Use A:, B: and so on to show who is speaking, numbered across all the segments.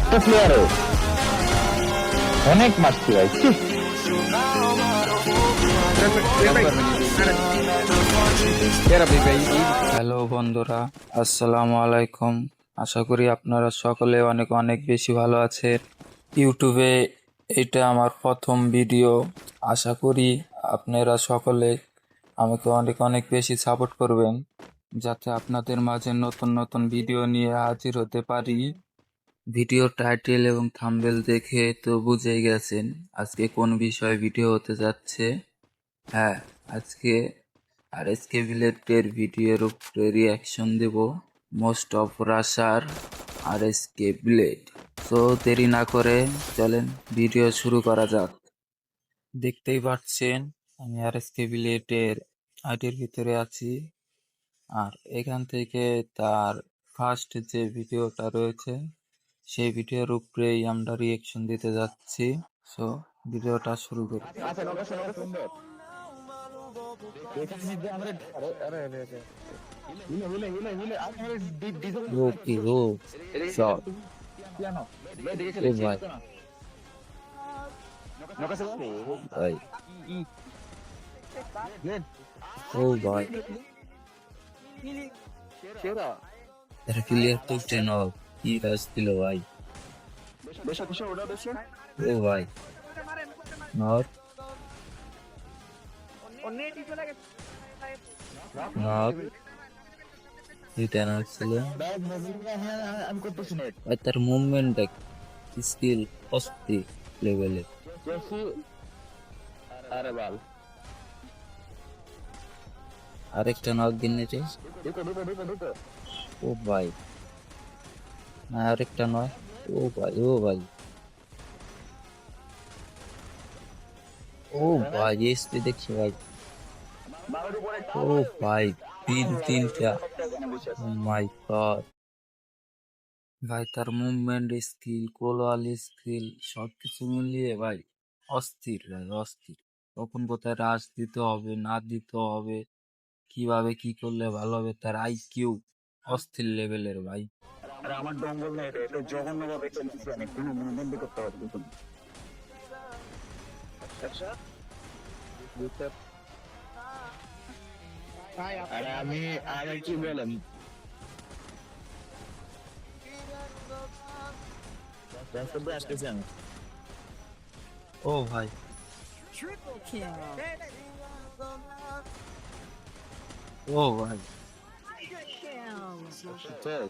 A: একটা প্লেয়ারে অনেক মারছি ভাই।
B: হ্যালো বন্ধুরা, আসসালামু আলাইকুম। আশা করি আপনারা সকলে অনেক অনেক বেশি ভালো আছেন। ইউটিউবে এটা আমার প্রথম ভিডিও। আশা করি আপনারা সকলে আমাকে অনেক অনেক বেশি সাপোর্ট করবেন, যাতে আপনাদের মাঝে নতুন নতুন ভিডিও নিয়ে হাজির হতে পারি। ভিডিও টাইটেল এবং থাম্বনেল দেখে তো বুঝেই গেছেন আজকে কোন বিষয়ে ভিডিও হতে যাচ্ছে। হ্যাঁ, আজকে আরএসকে ভিলেটের ভিডিওর উপরে রিয়াকশন দেব, মোস্ট অফ রাশার আরএসকে ভিলেট। তো দেরি না করে চলেন ভিডিও শুরু করা যাক। দেখতেই পাচ্ছেন আমি আরএসকে ভিলেটের আইডির ভিতরে আছি, আর এখান থেকে তার ফার্স্ট যে ভিডিওটা রয়েছে সেই ভিডিওর উপরেই আমরা রিয়াকশন দিতে যাচ্ছি। সো ভিডিওটা শুরু করি। ওকে ও শট ও ভাই ভাই ও ভাই তার ক্লিয়ার তো টেন অফ কি রাজ দিল ভাই। ও ভাই নট নট রিটার্ন হচ্ছিল ভাই, তার মুভমেন্ট স্কিল অস্থির লেভেলের। আরেকটা নক দিনে রে। ও ভাই না, আরেকটা নয়। ও ভাই ও ভাই ও ভাই এসপি দেখছি ভাই। ও ভাই তিনটা মাই গড ভাই, তার মুভমেন্ট স্কিল, কোলোয়ালি স্কিল সবকিছু মিলিয়ে ভাই অস্থির ভাই অস্থির। কখন কোথায় রাশ দিতে হবে না দিতে হবে, কিভাবে কি করলে ভালো হবে, তার আইকিউ অস্থির লেভেলের ভাই।
A: আমার ডঙ্গল নেই রে, এটা জঘন্য ভাবে খেলতেছি আমি, কোনো মুভমেন্ট করতে পারছি না। আরে আমি কি বললাম, আসতেছি আমি।
B: ও ভাই
C: Triple kill.
B: ও ভাই
C: Kill.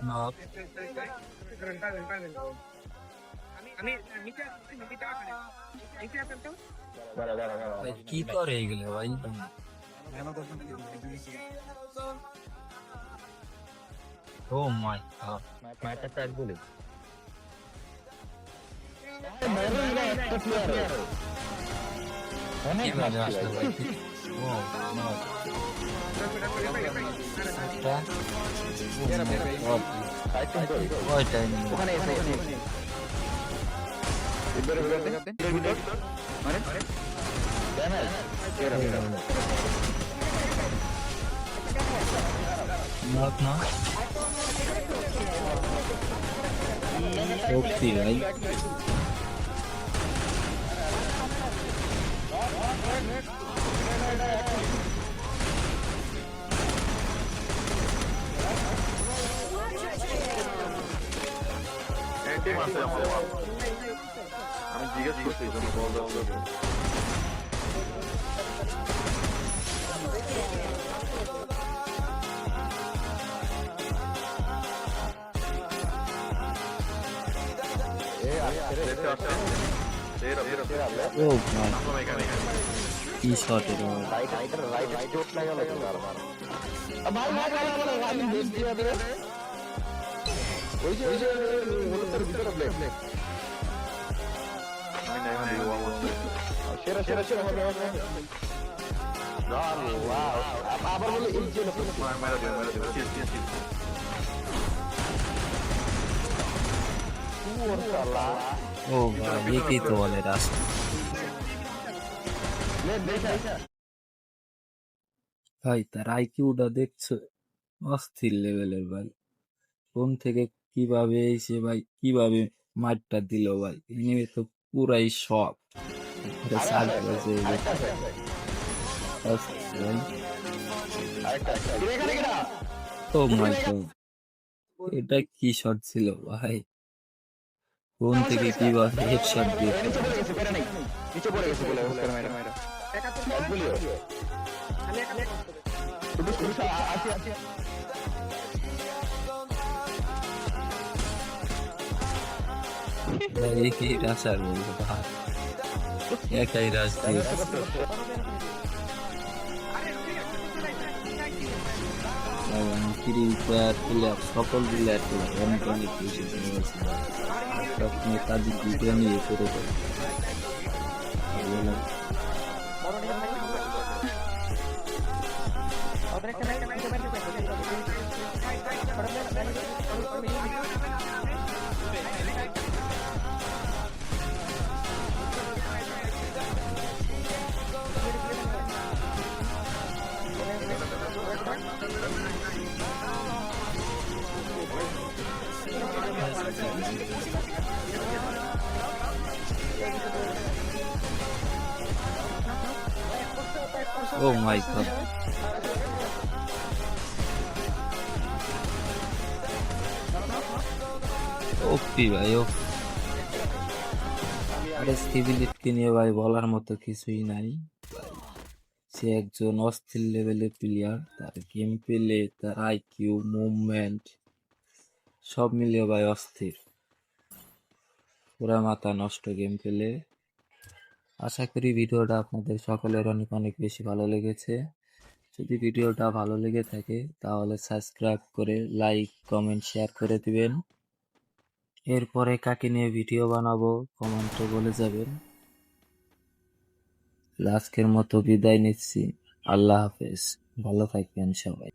B: নক ভাই, কি করে এগুলো ভাই। ও মাই গড
A: ম্যাটটা ট্যাগ বলি। অনেক
B: কিভাবে
A: মারছি
B: আসলো
A: ভাই।
B: ভাই। ও নক এটা ওই টাইম
A: ওখানে এসে
B: নক না শক্তি ভাই।
D: আমি জিজ্ঞেস করছি তুমি বল দাও।
B: ও ভাই কি শট এটা ভাই।
A: আবার বলে এই যে
B: ও ভাই একই তো বলে রাস্তা। ভাই তার আইকিউটা দেখছো, অস্থির লেভেলের ভাই। কোন থেকে কিভাবে এসে ভাই কিভাবে মারটা দিল ভাই, এনিমে তো পুরাই শক। তারপরে
A: আরে
B: সার্চ
A: আছে,
B: বসে
A: আরেকটা আছে,
B: ভাই।
A: আরেকটা আছে। কিরে, এখানে কেডা?
B: ও মাই গড, এটা কি শট ছিল ভাই, কোন
A: আমার
B: থেকে
A: সাথে গেছে।
B: কিভাবে হেডশট দিয়ে
A: নিচে পড়ে গেছে, পেরে নাই। নিচে পড়ে গেছে বলে অবস্থা মাইরা। এক বলিও। তুমি তুমি আসি আসি।
B: ভাই কি রাশার বলবো ভাই, একাই রাশ দিয়ে ভাই। আমি ফ্রি ফায়ার প্লেয়ার, সকল প্লেয়ার অনেক অনেক বেশি ভালোবাসি ভাই। সবসময় তাদের ভিডিও নিয়ে করে দেয়। ও মাই গড, ওপি ভাই ও। আরে সিভিলিটকে নিয়ে ভাই বলার মতো কিছুই নাই ভাই। সে একজন অস্থির লেভেলের প্লেয়ার, তার গেম প্লে, তার আইকিউ, মুভমেন্ট সব মিলিয়ে ভাই অস্থির, পুরা মাথা নষ্ট গেম প্লে। আশা করি ভিডিওটা আপনাদের সকলের অনেক অনেক বেশি ভালো লেগেছে। যদি ভিডিওটা ভালো লেগে থাকে তাহলে সাবস্ক্রাইব করে লাইক কমেন্ট শেয়ার করে দিবেন। এরপরে কাকে নিয়ে ভিডিও বানাবো কমেন্টে বলে যাবেন। আজকের মতো বিদায় নিচ্ছি, আল্লাহ হাফেজ, ভালো থাকবেন সবাই।